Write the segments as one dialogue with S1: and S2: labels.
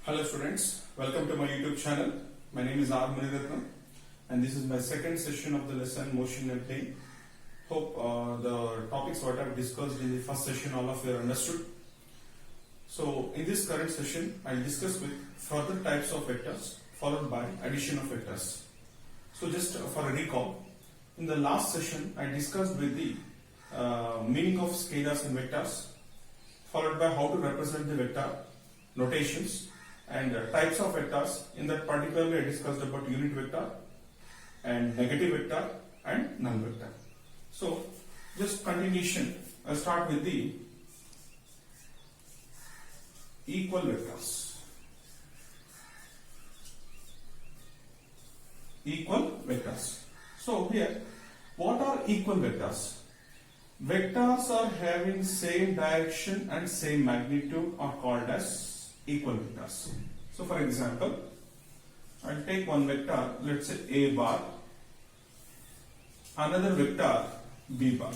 S1: Hello students, welcome to my YouTube channel. My name is R. Muniratnam and this is my second session of the lesson Motion and Plane. Hope the topics what I have discussed in the first session all of you understood. So in this current session I will discuss with further types of vectors followed by addition of vectors. So just for a recall, in the last session I discussed with the meaning of scalars and vectors followed by how to represent the vector notations and types of vectors. In that particularly I discussed about unit vector and negative vector and null vector. So just continuation, I'll start with the equal vectors. Equal vectors. So here, what are equal vectors? Vectors are having same direction and same magnitude are called as equal vectors. So for example, I'll take one vector, let's say A bar, another vector B bar.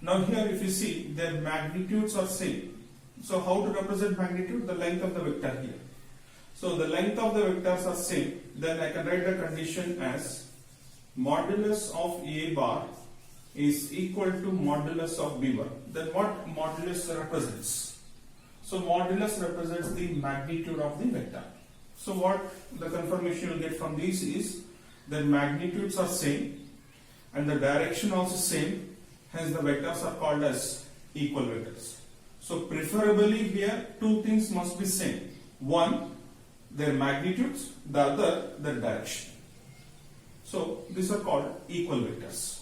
S1: Now here if you see their magnitudes are same. So how to represent magnitude? The length of the vector here. So the length of the vectors are same, then I can write the condition as modulus of A bar is equal to modulus of B bar. Then what modulus represents? So modulus represents the magnitude of the vector. So what the confirmation you will get from these is the magnitudes are same and the direction also same, hence the vectors are called as equal vectors. So preferably here two things must be same. One, their magnitudes, the other their direction. So these are called equal vectors.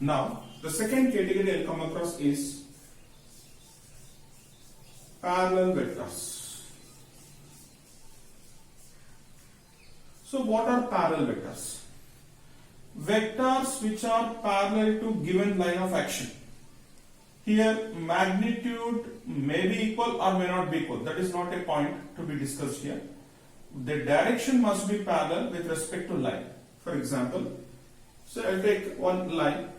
S1: Now the second category I will come across is parallel vectors. So what are parallel vectors? Vectors which are parallel to given line of action. Here magnitude may be equal or may not be equal. That is not a point to be discussed here. The direction must be parallel with respect to line. For example, so I will take one line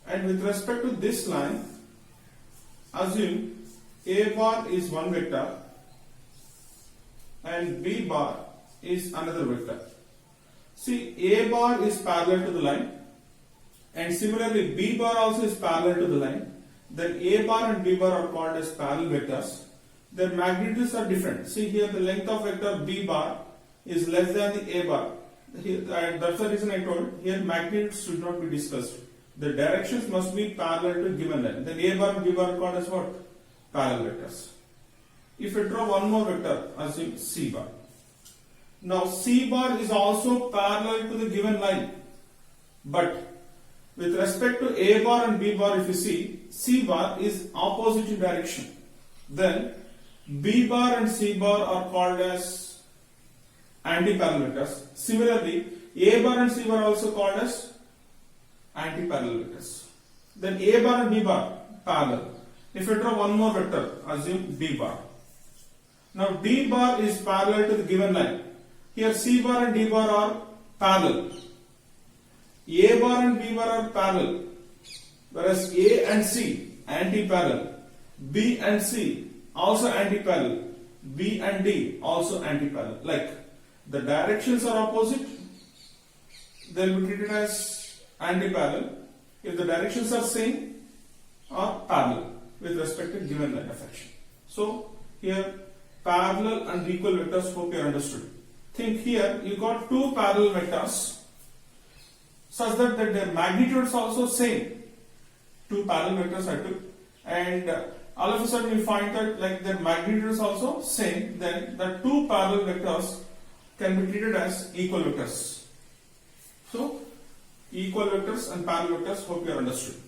S1: and with respect to this line, assume A bar is one vector and B bar is another vector. See, A bar is parallel to the line and similarly B bar also is parallel to the line. Then A bar and B bar are called as parallel vectors. Their magnitudes are different. See here the length of vector B bar is less than the A bar. Here, that's the reason I told here magnitudes should not be discussed. The directions must be parallel to given line. Then A bar and B bar are called as what? Parallel vectors. If I draw one more vector, assume C bar. Now C bar is also parallel to the given line, but with respect to A bar and B bar, if you see, C bar is opposite in direction. Then B bar and C bar are called as anti-parallel vectors. Similarly, A bar and C bar are also called as anti-parallel vectors. Then A bar and B bar parallel. If I draw one more vector, assume D bar. Now D bar is parallel to the given line. Here C bar and D bar are parallel. A bar and B bar are parallel. Whereas A and C anti-parallel. B and C also anti-parallel. B and D also anti-parallel. Like the directions are opposite, they will be treated as anti-parallel. If the directions are same or parallel with respect to given line of action. So here parallel and equal vectors, hope you understood. Think here you got two parallel vectors such that their magnitudes also same. Two parallel vectors I took and all of a sudden you find that like their magnitudes also same, then the two parallel vectors can be treated as equal vectors. So equal vectors and parallel vectors, hope you understood.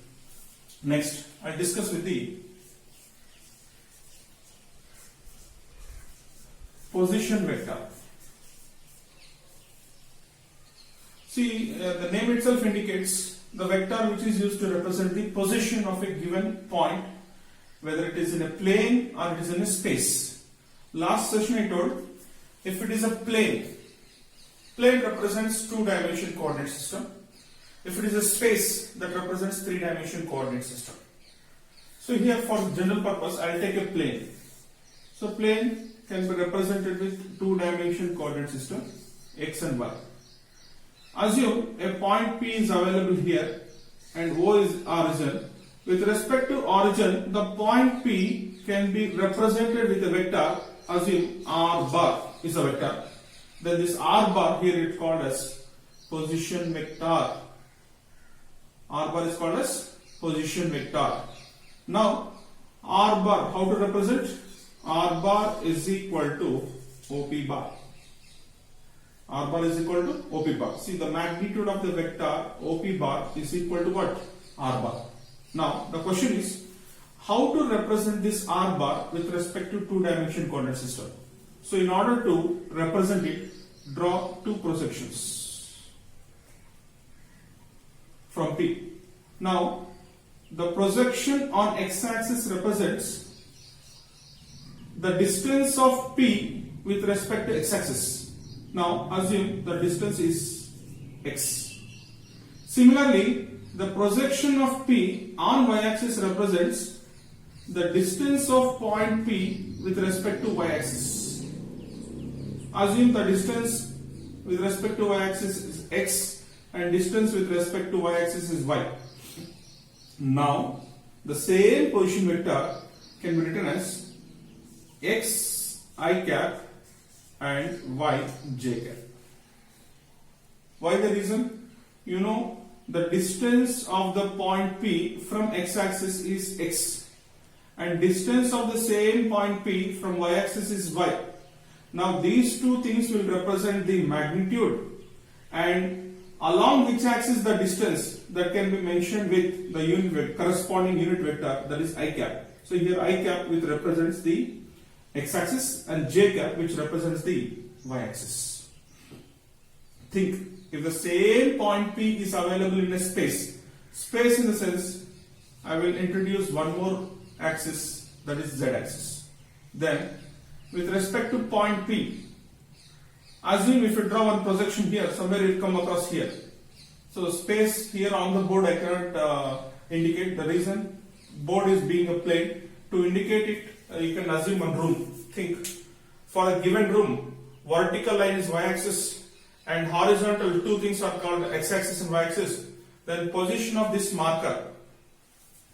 S1: Next, I discuss with the position vector. See, the name itself indicates the vector which is used to represent the position of a given point, whether it is in a plane or it is in a space. Last session I told, if it is a plane, plane represents two-dimensional coordinate system. If it is a space, that represents three-dimensional coordinate system. So here for general purpose, I will take a plane. So plane can be represented with two-dimensional coordinate system x and y. Assume a point P is available here and O is origin. With respect to origin, the point P can be represented with a vector. Assume R bar is a vector. Then this R bar here is called as position vector. R bar is called as position vector. Now R bar, how to represent? R bar is equal to OP bar. R bar is equal to OP bar. See, the magnitude of the vector OP bar is equal to what? R bar. Now the question is how to represent this R bar with respect to two-dimensional coordinate system. So in order to represent it, draw two projections from P. Now the projection on x-axis represents the distance of P with respect to x-axis. Now assume the distance is x. Similarly, the projection of P on y-axis represents the distance of point P with respect to y-axis. Assume the distance with respect to y-axis is x and distance with respect to y-axis is y. Now the same position vector can be written as x I cap and y j cap. Why the reason? You know, the distance of the point P from x-axis is x and distance of the same point P from y-axis is y. Now these two things will represent the magnitude and along which axis the distance that can be mentioned with the unit vector, corresponding unit vector, that is I cap. So here I cap which represents the x-axis and j cap which represents the y-axis. Think, if the same point P is available in a space in the sense, I will introduce one more axis, that is z-axis. Then with respect to point P, assume if you draw one projection here, somewhere it will come across here. So the space here on the board I cannot indicate. The reason, board is being a plane. To indicate it, you can assume one room. Think, for a given room, vertical line is y-axis and horizontal, two things are called x-axis and y-axis. Then position of this marker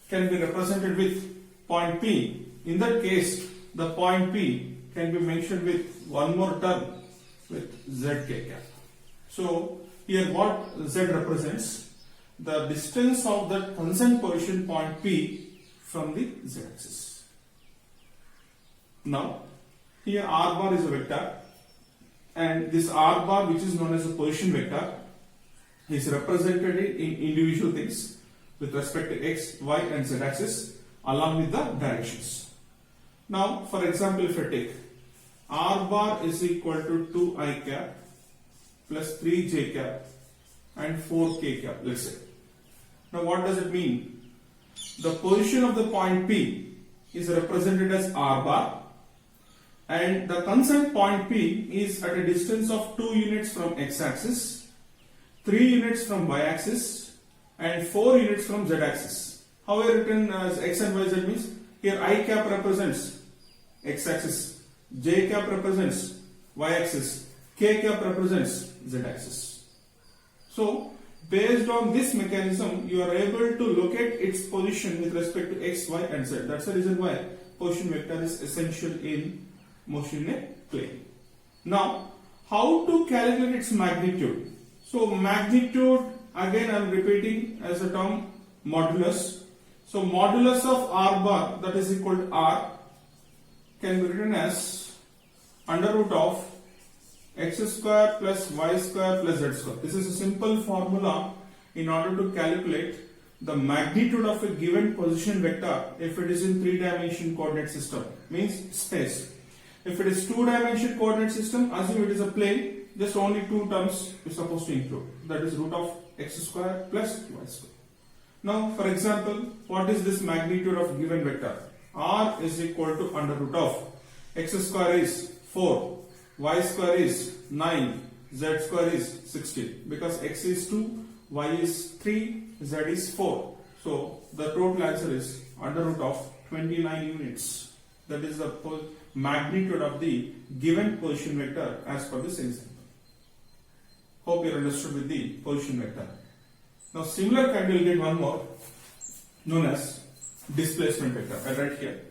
S1: can be represented with point P. In that case, the point P can be mentioned with one more term with zk cap. So here what z represents? The distance of the concerned position point P from the z-axis. Now here R bar is a vector and this R bar, which is known as a position vector, is represented in individual things with respect to x, y and z axis along with the directions. Now for example, if I take R bar is equal to 2i cap plus 3j cap and 4k cap, let's say. Now what does it mean? The position of the point P is represented as R bar and the concerned point P is at a distance of 2 units from x-axis, 3 units from y-axis and 4 units from z-axis. How I written as x and y z means, here I cap represents x-axis, j cap represents y-axis, k cap represents z-axis. So based on this mechanism, you are able to locate its position with respect to x, y and z. That's the reason why position vector is essential in motion in a plane. Now, how to calculate its magnitude? So magnitude, again I am repeating as a term, modulus. So modulus of R bar, that is equal to R, can be written as under root of x square plus y square plus z square. This is a simple formula in order to calculate the magnitude of a given position vector if it is in 3-dimensional coordinate system, means space. If it is 2-dimensional coordinate system, assume it is a plane, just only two terms is supposed to include, that is root of x square plus y square. Now for example, what is this magnitude of given vector? R is equal to under root of x square is 4, y square is 9, z square is 16, because x is 2, y is 3, z is 4. So the total answer is under root of 29 units. That is the magnitude of the given position vector as per this example. Hope you understood with the position vector. Now similar kind we will get one more known as displacement vector. I write here.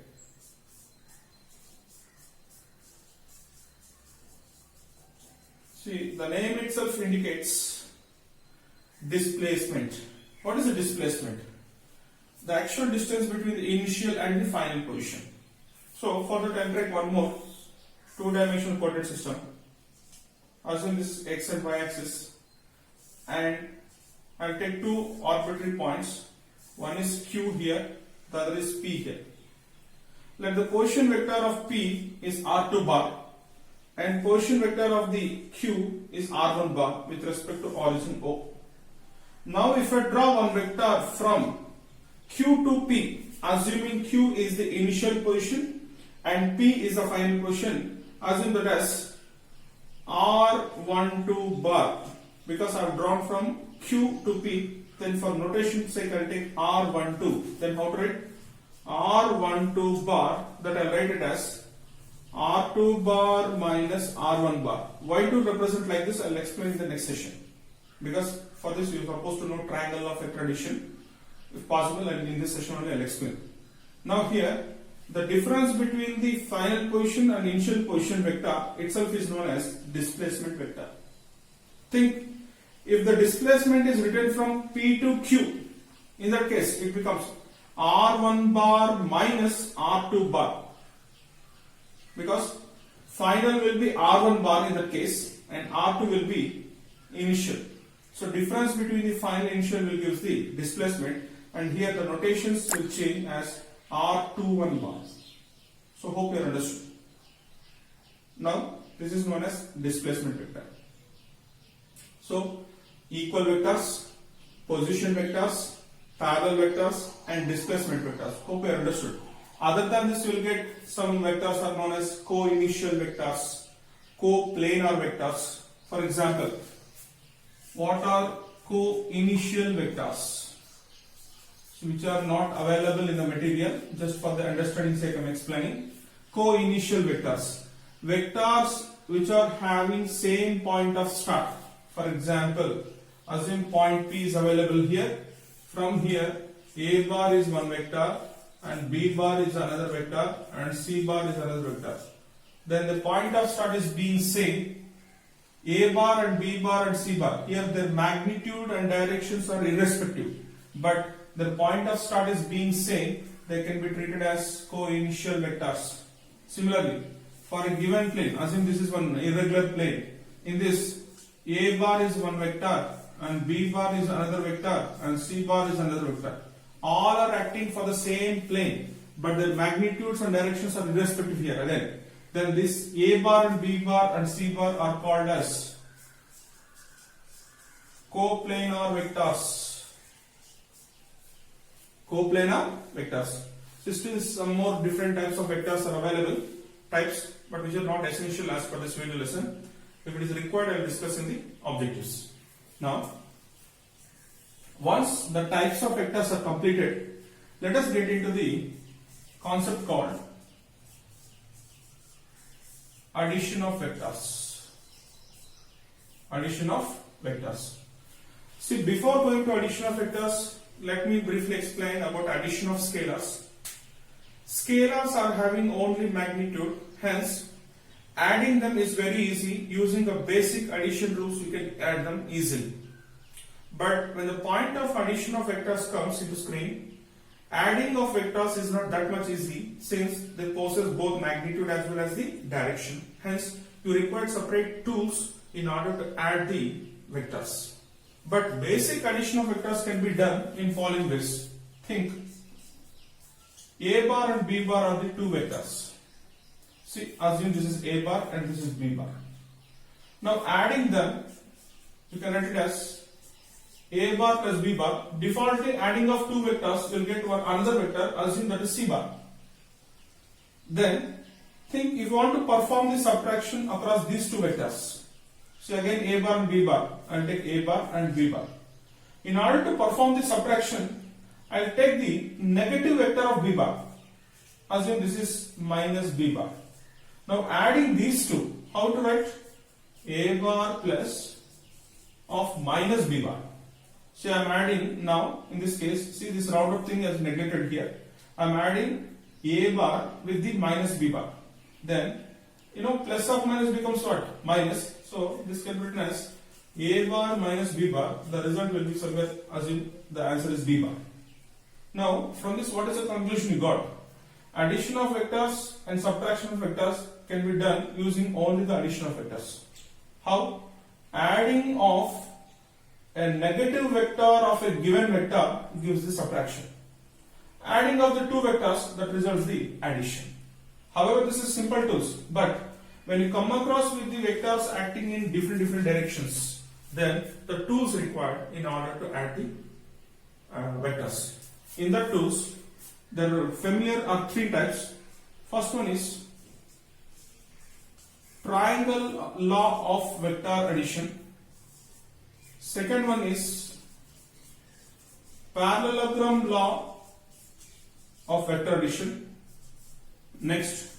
S1: See, the name itself indicates displacement. What is a displacement? The actual distance between the initial and the final position. So for that I will write one more two-dimensional coordinate system. Assume this is x and y axis, and I will take two arbitrary points. One is Q here, the other is P here. Let the position vector of P is R2 bar and position vector of the Q is R1 bar with respect to origin O. Now if I draw one vector from Q to P, assuming Q is the initial position and P is the final position, assume that as R12 bar, because I have drawn from Q to P, then for notation sake I will take R12. Then how to write? R12 bar, that I will write it as R2 bar minus R1 bar. Why to represent like this I will explain in the next session. Because for this you are supposed to know triangle of vector addition. If possible, and in this session only I will explain. Now here, the difference between the final position and initial position vector itself is known as displacement vector. Think, if the displacement is written from P to Q, in that case it becomes R1 bar minus R2 bar, because final will be R1 bar in that case and R2 will be initial. So difference between the final and initial will give the displacement, and here the notations will change as R21 bar. So hope you understood. Now this is known as displacement vector. So equal vectors, position vectors, parallel vectors and displacement vectors. Hope you understood. Other than this you will get some vectors are known as co-initial vectors, co-planar vectors. For example, what are co-initial vectors? Which are not available in the material, just for the understanding sake I am explaining. Co-initial vectors, vectors which are having same point of start. For example, assume point P is available here. From here A bar is one vector and B bar is another vector and C bar is another vector. Then the point of start is being same. A bar and B bar and C bar, here their magnitude and directions are irrespective, but the point of start is being same, they can be treated as co-initial vectors. Similarly, for a given plane, assume this is one irregular plane. In this, A bar is one vector and B bar is another vector and C bar is another vector. All are acting for the same plane, but their magnitudes and directions are irrespective here again. Then this A bar and B bar and C bar are called as coplanar vectors. Coplanar vectors. So still some more different types of vectors are available, types, but which are not essential as per this video lesson. If it is required, I will discuss in the objectives. Now, once the types of vectors are completed, let us get into the concept called addition of vectors. Addition of vectors. See, before going to addition of vectors, let me briefly explain about addition of scalars. Scalars are having only magnitude, hence adding them is very easy. Using the basic addition rules you can add them easily. But when the point of addition of vectors comes into screen, adding of vectors is not that much easy, since they possess both magnitude as well as the direction. Hence you require separate tools in order to add the vectors. But basic addition of vectors can be done in following ways. Think, A bar and B bar are the two vectors. See, assume this is A bar and this is B bar. Now adding them, you can write it as A bar plus B bar. Defaultly adding of two vectors will get one another vector, assume that is C bar. Then think, if you want to perform the subtraction across these two vectors. So again A bar and B bar, I will take A bar and B bar. In order to perform the subtraction, I will take the negative vector of B bar. Assume this is minus B bar. Now adding these two, how to write? A bar plus of minus B bar. See, I am adding now, in this case, see this rounded thing is negated here. I am adding A bar with the minus B bar. Then, plus of minus becomes what? Minus. So, this can be written as A bar minus B bar. The result will be somewhere, assume the answer is B bar. Now, from this, what is the conclusion you got? Addition of vectors and subtraction of vectors can be done using only the addition of vectors. How? Adding of a negative vector of a given vector gives the subtraction. Adding of the two vectors, that results the addition. However, this is simple tools, but when you come across with the vectors acting in different directions, then the tools required in order to add the vectors. In the tools, there are familiar are three types. First one is triangle law of vector addition. Second one is parallelogram law of vector addition. Next,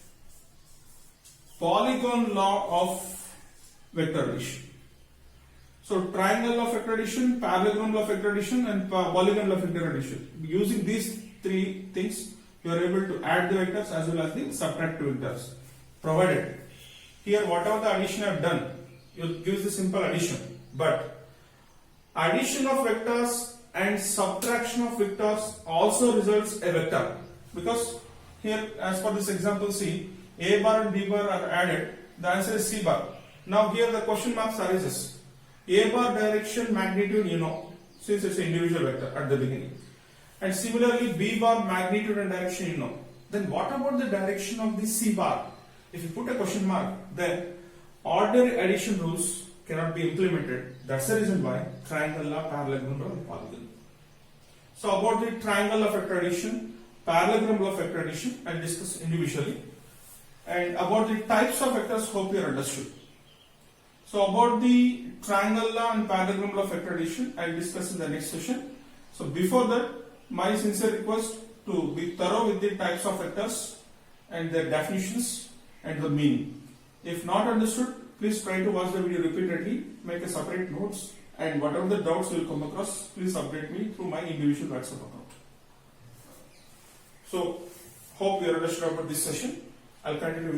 S1: polygon law of vector addition. So, triangle law of vector addition, parallelogram law of vector addition, and polygon law of vector addition. Using these three things, you are able to add the vectors as well as the subtract the vectors. Provided here, whatever the addition I have done, it gives the simple addition. But addition of vectors and subtraction of vectors also results a vector, because here, as for this example, see, A bar and B bar are added, the answer is C bar. Now here the question marks arises. A bar direction magnitude since it's an individual vector at the beginning, and similarly B bar magnitude and direction then what about the direction of the C bar? If you put a question mark, then ordinary addition rules cannot be implemented. That's the reason why triangle law, parallelogram law, and polygon. So about the triangle law of vector addition, parallelogram law of vector addition, I'll discuss individually. And about the types of vectors, hope you are understood. So about the triangle law and parallelogram law of vector addition, I'll discuss in the next session. So before that, my sincere request to be thorough with the types of vectors and their definitions and the meaning. If not understood, please try to watch the video repeatedly, make a separate notes, and whatever the doubts you will come across, please update me through my individual WhatsApp account. So, hope you are understood about this session. I'll continue with